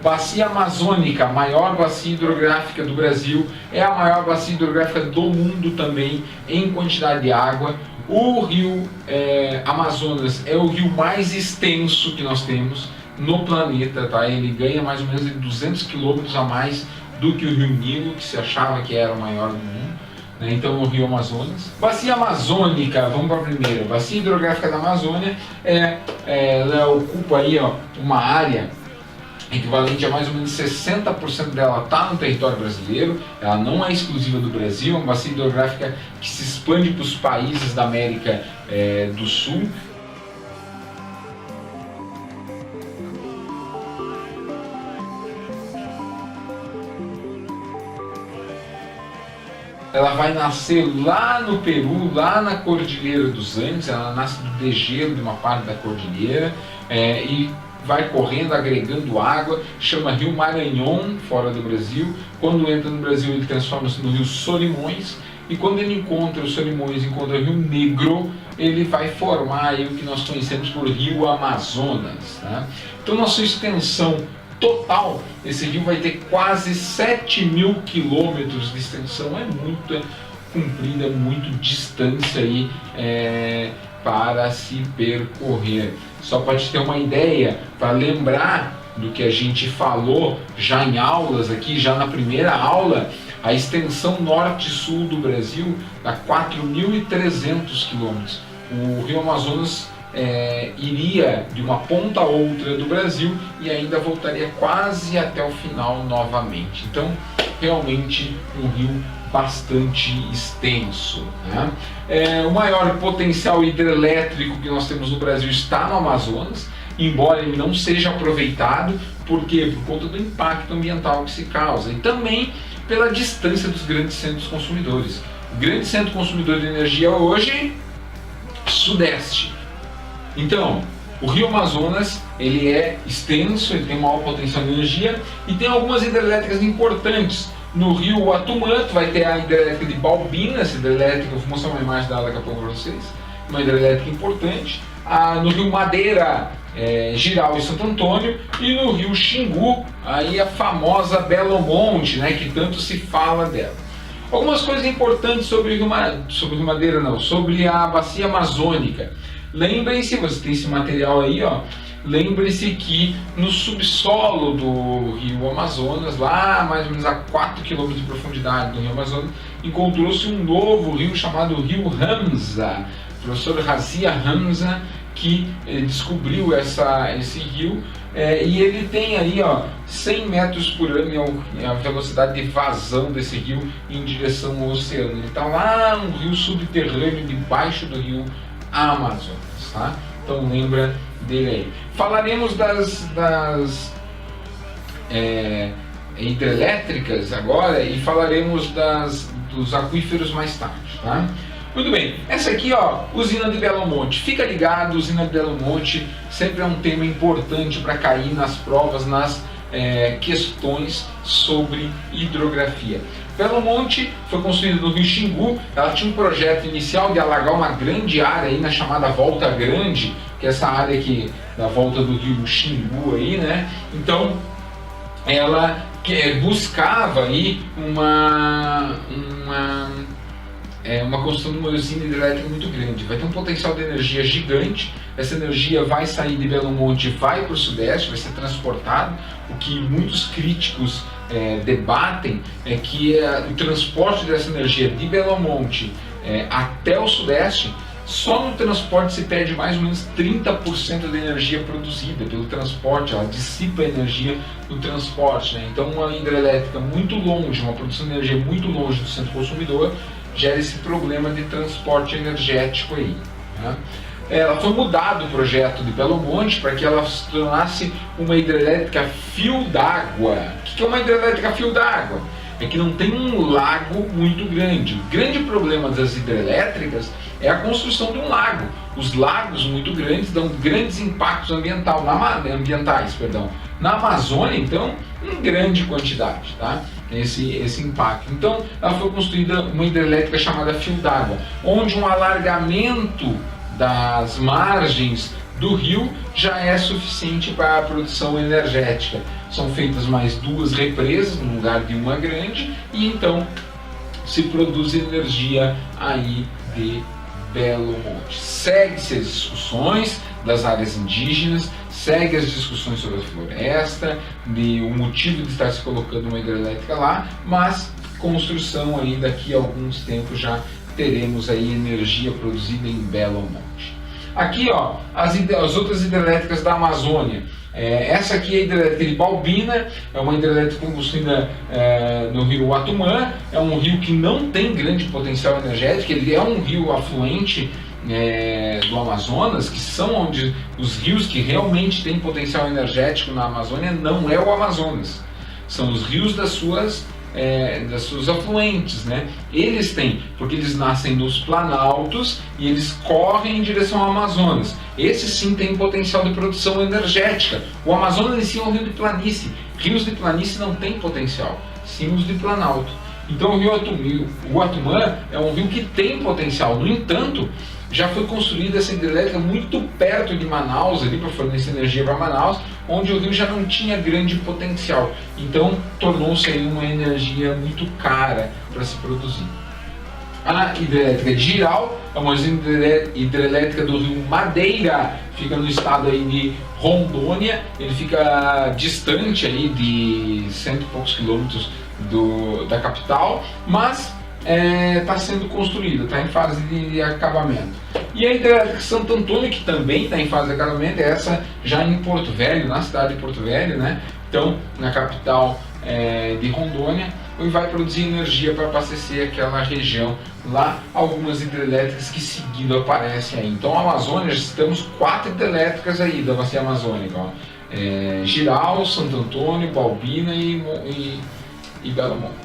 Bacia Amazônica, maior bacia hidrográfica do Brasil, é a maior bacia hidrográfica do mundo também em quantidade de água. O rio Amazonas é o rio mais extenso que nós temos no planeta, tá? Ele ganha mais ou menos 200 quilômetros a mais do que o rio Nilo, que se achava que era o maior do mundo, né? Então o rio Amazonas. Bacia Amazônica, vamos para a primeira. Bacia hidrográfica da Amazônia ela ocupa aí, ó, uma área equivalente a mais ou menos 60% dela está no território brasileiro. Ela não é exclusiva do Brasil, é uma bacia hidrográfica que se expande para os países da América do Sul. Ela vai nascer lá no Peru, lá na Cordilheira dos Andes. Ela nasce do degelo de uma parte da cordilheira e vai correndo, agregando água, chama Rio Maranhão, fora do Brasil. Quando entra no Brasil, ele transforma-se no Rio Solimões, e quando ele encontra o Solimões, encontra o Rio Negro, ele vai formar aí o que nós conhecemos por Rio Amazonas, tá? Então, nossa extensão total, esse rio vai ter quase 7.000 quilômetros de extensão. É muito comprida, muito distância aí para se percorrer. Só para te ter uma ideia, para lembrar do que a gente falou já em aulas aqui, já na primeira aula, a extensão norte-sul do Brasil dá 4.300 quilômetros. O Rio Amazonas iria de uma ponta a outra do Brasil e ainda voltaria quase até o final novamente. Então, realmente um rio bastante extenso, né? O maior potencial hidrelétrico que nós temos no Brasil está no Amazonas, embora ele não seja aproveitado. Por quê? Por conta do impacto ambiental que se causa e também pela distância dos grandes centros consumidores. O grande centro consumidor de energia hoje, Sudeste. Então, o Rio Amazonas, ele é extenso, ele tem maior potencial de energia e tem algumas hidrelétricas importantes. No Rio Atumã, vai ter a hidrelétrica de Balbina, essa hidrelétrica, eu vou mostrar uma imagem dela daqui a pouco para vocês, uma hidrelétrica importante. No Rio Madeira, Giral e Santo Antônio, e no Rio Xingu, aí a famosa Belo Monte, né, que tanto se fala dela. Algumas coisas importantes sobre o Rio Madeira, não, sobre a bacia amazônica. Lembrem-se, você tem esse material aí, ó. Lembre-se que no subsolo do Rio Amazonas, lá mais ou menos a 4 km de profundidade do Rio Amazonas, encontrou-se um novo rio chamado Rio Ramsar. O professor Razia Ramsar que descobriu esse rio, e ele tem aí, ó, 100 metros por ano é a velocidade de vazão desse rio em direção ao oceano. Ele está lá no rio subterrâneo, debaixo do Rio Amazonas, tá? Então lembra dele aí. Falaremos das hidrelétricas agora e falaremos dos aquíferos mais tarde, tá? Muito bem, essa aqui, ó, usina de Belo Monte. Fica ligado, usina de Belo Monte sempre é um tema importante para cair nas provas, nas questões sobre hidrografia. Belo Monte foi construída no Rio Xingu. Ela tinha um projeto inicial de alagar uma grande área aí na chamada Volta Grande, que é essa área aqui da volta do Rio Xingu aí, né? Então, ela buscava aí uma construção de uma usina hidrelétrica muito grande. Vai ter um potencial de energia gigante. Essa energia vai sair de Belo Monte e vai para o Sudeste, vai ser transportado. O que muitos críticos debatem é que o transporte dessa energia de Belo Monte até o Sudeste, só no transporte se perde mais ou menos 30% da energia produzida pelo transporte. Ela dissipa a energia no transporte, né? Então, uma hidrelétrica muito longe, uma produção de energia muito longe do centro consumidor, gera esse problema de transporte energético aí, né? Ela foi mudado o projeto de Belo Monte para que ela se tornasse uma hidrelétrica fio d'água. O que é uma hidrelétrica fio d'água? É que não tem um lago muito grande. O grande problema das hidrelétricas é a construção de um lago. Os lagos muito grandes dão grandes impactos ambientais. Na Amazônia, então, em grande quantidade, tá? Esse impacto. Então, ela foi construída uma hidrelétrica chamada fio d'água, onde um alargamento das margens do rio já é suficiente para a produção energética. São feitas mais 2 represas no lugar de uma grande e então se produz energia aí de Belo Monte. Segue-se as discussões das áreas indígenas, segue as discussões sobre a floresta, o motivo de estar se colocando uma hidrelétrica lá, mas construção aí daqui a alguns tempos já teremos aí energia produzida em Belo Monte. Aqui ó, as outras hidrelétricas da Amazônia. Essa aqui é a hidrelétrica de Balbina, é uma hidrelétrica construída no rio Uatumã, é um rio que não tem grande potencial energético, ele é um rio afluente do Amazonas, que são onde os rios que realmente têm potencial energético na Amazônia não é o Amazonas, são os rios das suas afluentes, né? Eles têm, porque eles nascem nos planaltos e eles correm em direção ao Amazonas. Esse sim tem potencial de produção energética. O Amazonas em si é um rio de planície. Rios de planície não têm potencial, sim os de planalto. Então o Uatumã é um rio que tem potencial. No entanto, já foi construída essa hidrelétrica muito perto de Manaus, ali para fornecer energia para Manaus, onde o rio já não tinha grande potencial. Então tornou-se aí uma energia muito cara para se produzir. A hidrelétrica de Jirau é uma hidrelétrica do rio Madeira, fica no estado aí de Rondônia, ele fica distante aí de 100 e poucos quilômetros da capital, mas está sendo construída, está em fase de acabamento. E a hidrelétrica Santo Antônio, que também está em fase de acabamento, é essa já em Porto Velho, na cidade de Porto Velho, né? Então, na capital de Rondônia, e vai produzir energia para abastecer aquela região lá, algumas hidrelétricas que seguindo aparecem aí. Então, a Amazônia, já temos 4 hidrelétricas aí da bacia amazônica, ó. Jirau, Santo Antônio, Balbina e Belo Monte.